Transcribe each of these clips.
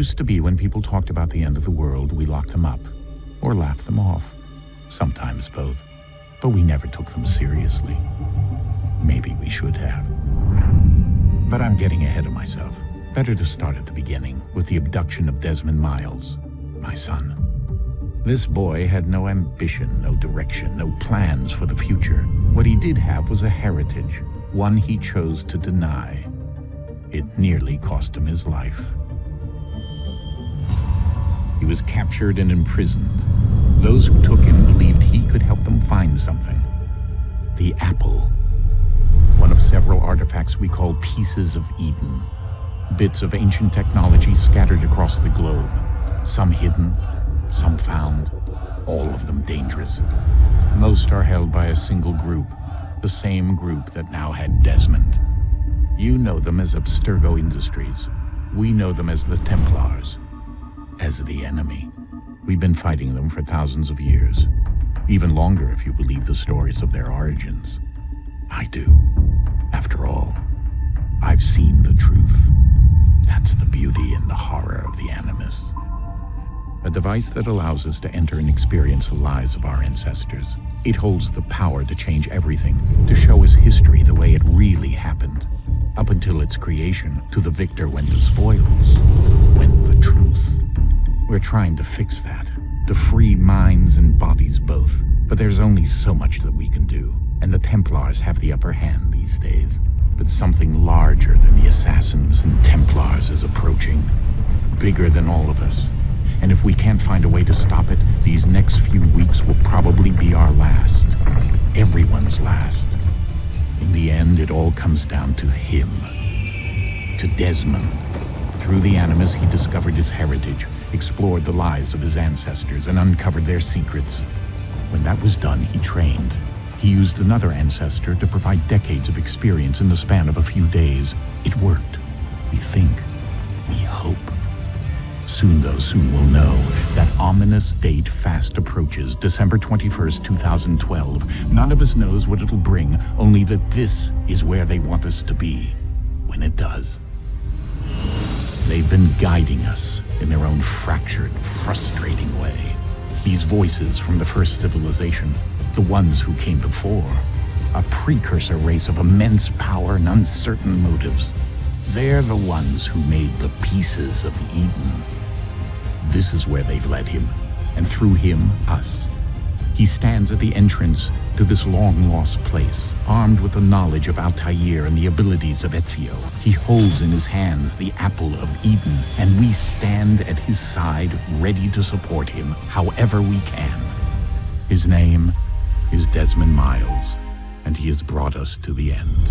Used to be when people talked about the end of the world, we locked them up or laughed them off. Sometimes both. But we never took them seriously. Maybe we should have. But I'm getting ahead of myself. Better to start at the beginning with the abduction of Desmond Miles, my son. This boy had no ambition, no direction, no plans for the future. What he did have was a heritage, one he chose to deny. It nearly cost him his life. He was captured and imprisoned. Those who took him believed he could help them find something. The apple. One of several artifacts we call pieces of Eden. Bits of ancient technology scattered across the globe. Some hidden, some found, all of them dangerous. Most are held by a single group, the same group that now had Desmond. You know them as Abstergo Industries. We know them as the Templars, as the enemy. We've been fighting them for thousands of years, even longer if you believe the stories of their origins. I do. After all, I've seen the truth. That's the beauty and the horror of the Animus. A device that allows us to enter and experience the lives of our ancestors. It holds the power to change everything, to show us history the way it really happened. Up until its creation, to the victor went the spoils, went the truth. We're trying to fix that, to free minds and bodies both. But there's only so much that we can do, and the Templars have the upper hand these days. But something larger than the assassins and Templars is approaching, bigger than all of us. And if we can't find a way to stop it, these next few weeks will probably be our last. Everyone's last. In the end, it all comes down to him. To Desmond. Through the Animus, he discovered his heritage, explored the lives of his ancestors, and uncovered their secrets. When that was done, he trained. He used another ancestor to provide decades of experience in the span of a few days. It worked. We think. We hope. Soon we'll know. That ominous date fast approaches, December 21st, 2012. None of us knows what it'll bring, only that this is where they want us to be, when it does. They've been guiding us in their own fractured, frustrating way. These voices from the first civilization, the ones who came before, a precursor race of immense power and uncertain motives. They're the ones who made the pieces of Eden. This is where they've led him, and through him, us. He stands at the entrance to this long-lost place, armed with the knowledge of Altair and the abilities of Ezio. He holds in his hands the apple of Eden, and we stand at his side, ready to support him however we can. His name is Desmond Miles, and he has brought us to the end.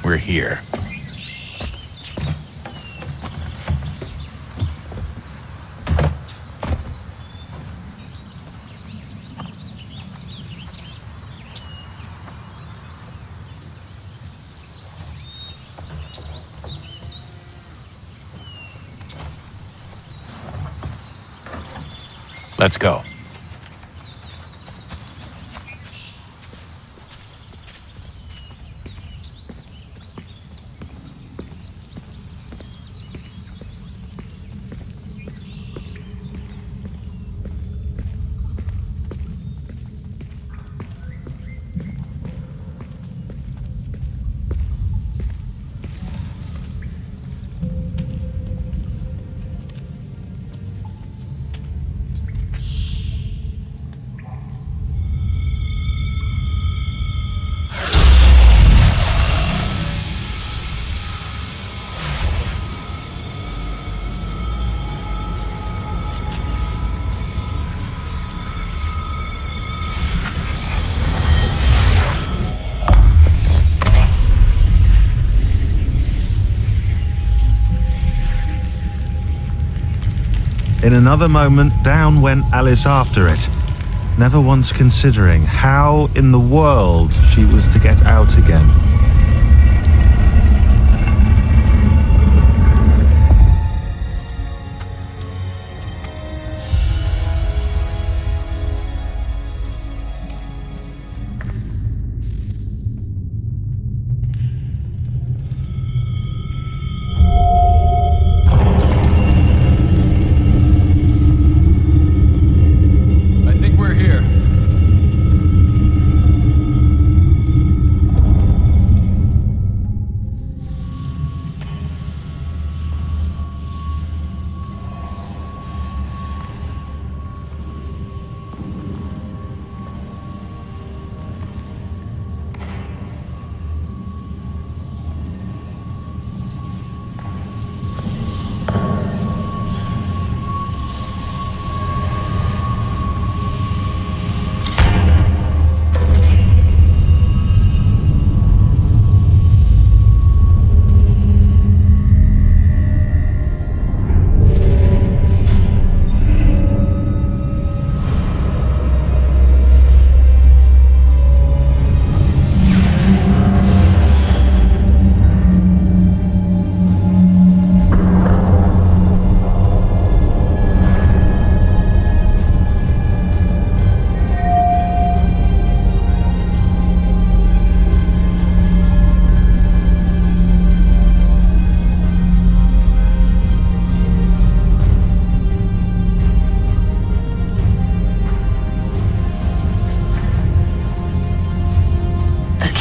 We're here. Let's go. In another moment, down went Alice after it, never once considering how in the world she was to get out again.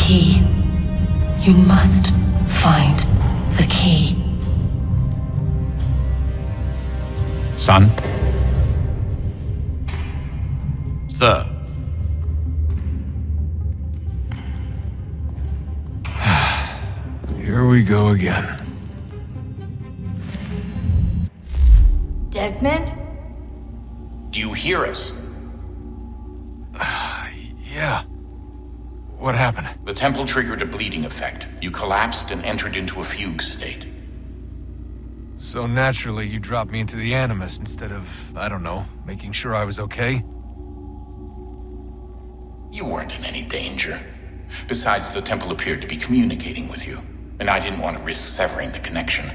key. You must find the key. Son? Sir. Here we go again. Desmond? Do you hear us? Yeah. What happened? The temple triggered a bleeding effect. You collapsed and entered into a fugue state. So naturally, you dropped me into the Animus instead of, I don't know, making sure I was okay? You weren't in any danger. Besides, the temple appeared to be communicating with you, and I didn't want to risk severing the connection.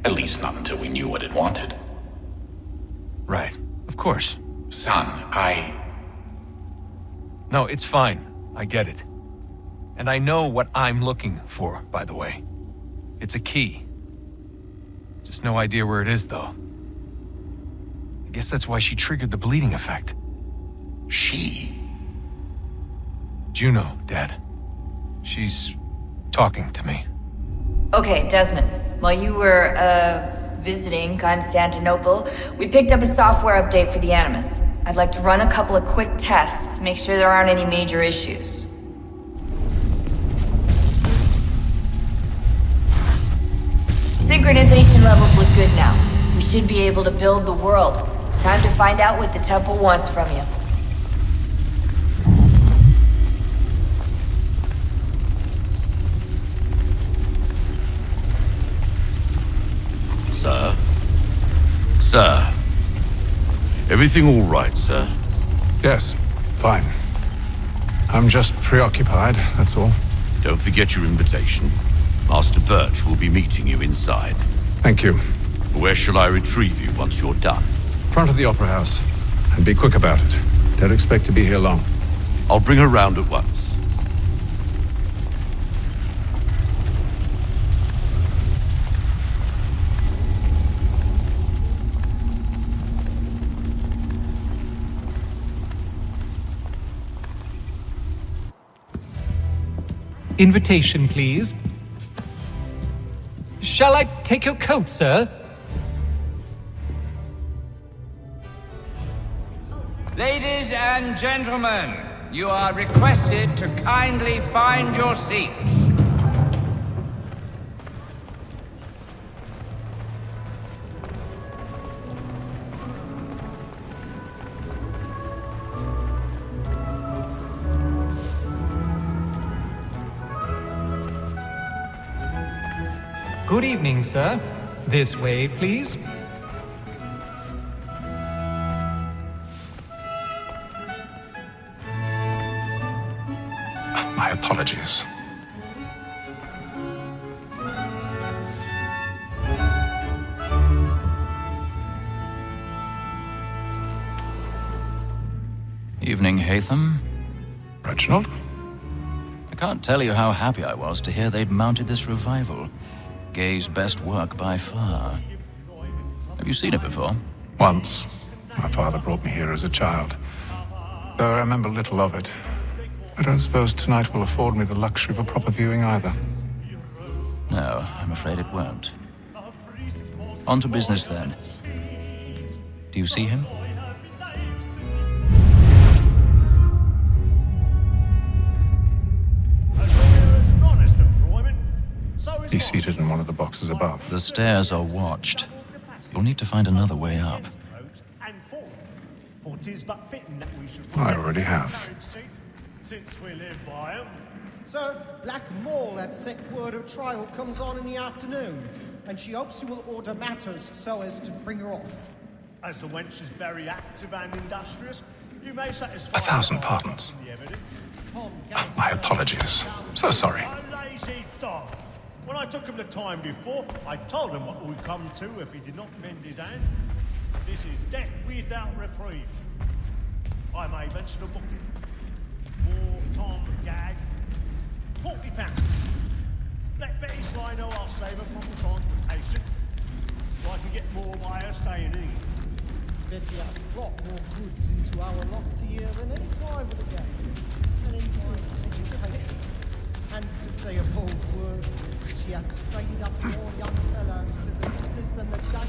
At least not until we knew what it wanted. Right. Of course. Son, No, it's fine. I get it. And I know what I'm looking for, by the way. It's a key. Just no idea where it is, though. I guess that's why she triggered the bleeding effect. She? Juno, Dad. She's talking to me. Okay, Desmond. While you were, visiting Constantinople, we picked up a software update for the Animus. I'd like to run a couple of quick tests, make sure there aren't any major issues. Synchronization levels look good now. We should be able to build the world. Time to find out what the temple wants from you. Sir? Sir? Everything all right, sir? Yes, fine. I'm just preoccupied, that's all. Don't forget your invitation. Master Birch will be meeting you inside. Thank you. Where shall I retrieve you once you're done? Front of the Opera House. And be quick about it. Don't expect to be here long. I'll bring her round at once. Invitation, please. Shall I take your coat, sir? Ladies and gentlemen, you are requested to kindly find your seats. Good evening, sir. This way, please. My apologies. Evening, Hatham. Reginald? I can't tell you how happy I was to hear they'd mounted this revival. Gay's best work by far. Have you seen it before? Once. My father brought me here as a child. Though I remember little of it. I don't suppose tonight will afford me the luxury of a proper viewing either. No, I'm afraid it won't. On to business then. Do you see him? He's seated in one of the boxes above. The stairs are watched. You'll need to find another way up. I already have. Since we live by 'em. So, Black Mall had sick word of trial comes on in the afternoon, and she hopes you will order matters so as to bring her off. As the wench is very active and industrious, you may satisfy 1,000 pardons. My apologies. So sorry. A lazy dog. When I took him the time before, I told him what would come to if he did not mend his hand. This is death without reprieve. I may venture to book him. War, Tom, gag. £40. Let Betty Sly know I'll save her from the transportation, so I can get more by her staying in. Betty has brought more goods into our loft here than any time of the day. And in time, education. say a bold word. She hath trained up more young fellows to the business than the judge.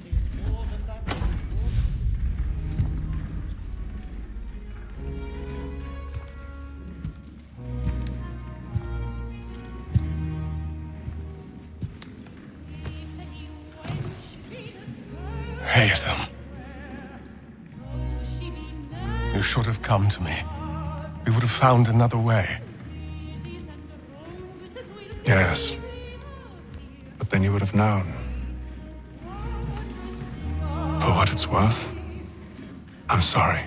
She is more than that. Haytham. You should have come to me. We would have found another way. Yes. But then you would have known. For what it's worth, I'm sorry.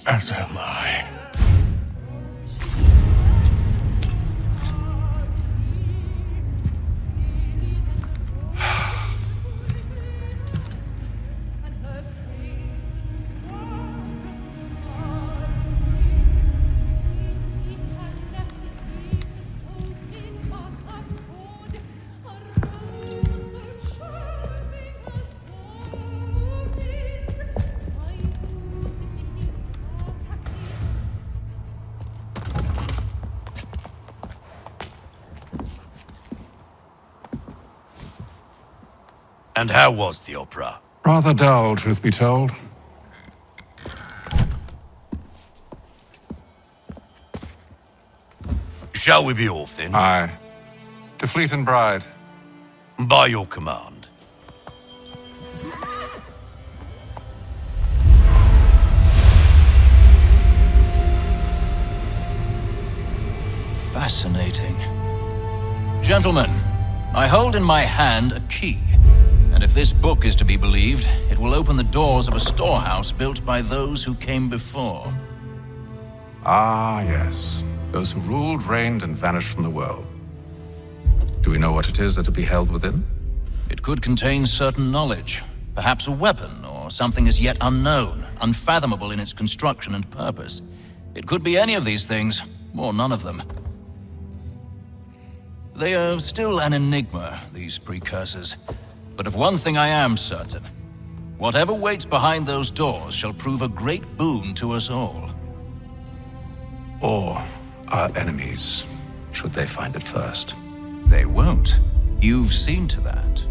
As am I. And how was the opera? Rather dull, truth be told. Shall we be off then? Aye. To Fleet and Bride. By your command. Fascinating. Gentlemen, I hold in my hand a key. And if this book is to be believed, it will open the doors of a storehouse built by those who came before. Ah, yes. Those who ruled, reigned, and vanished from the world. Do we know what it is that will be held within? It could contain certain knowledge, perhaps a weapon, or something as yet unknown, unfathomable in its construction and purpose. It could be any of these things, or none of them. They are still an enigma, these precursors. But of one thing I am certain. Whatever waits behind those doors shall prove a great boon to us all. Or our enemies, should they find it first. They won't. You've seen to that.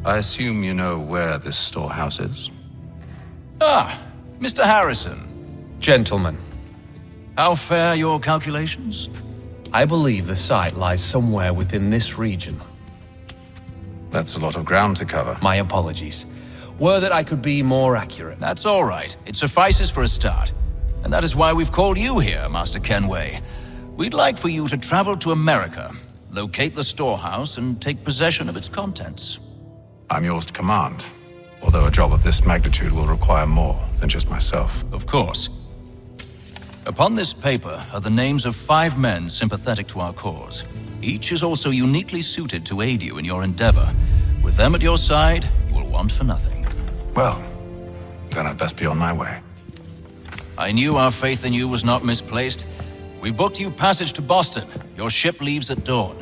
I assume you know where this storehouse is? Ah, Mr. Harrison. Gentlemen, How fare your calculations? I believe the site lies somewhere within this region. That's a lot of ground to cover. My apologies. Were that I could be more accurate. That's all right. It suffices for a start. And that is why we've called you here, Master Kenway. We'd like for you to travel to America, locate the storehouse, and take possession of its contents. I'm yours to command, although a job of this magnitude will require more than just myself. Of course. Upon this paper are the names of 5 men sympathetic to our cause. Each is also uniquely suited to aid you in your endeavor. With them at your side, you will want for nothing. Well, then I'd best be on my way. I knew our faith in you was not misplaced. We booked you passage to Boston. Your ship leaves at dawn.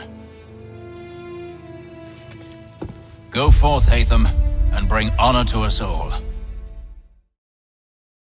Go forth, Haytham, and bring honor to us all.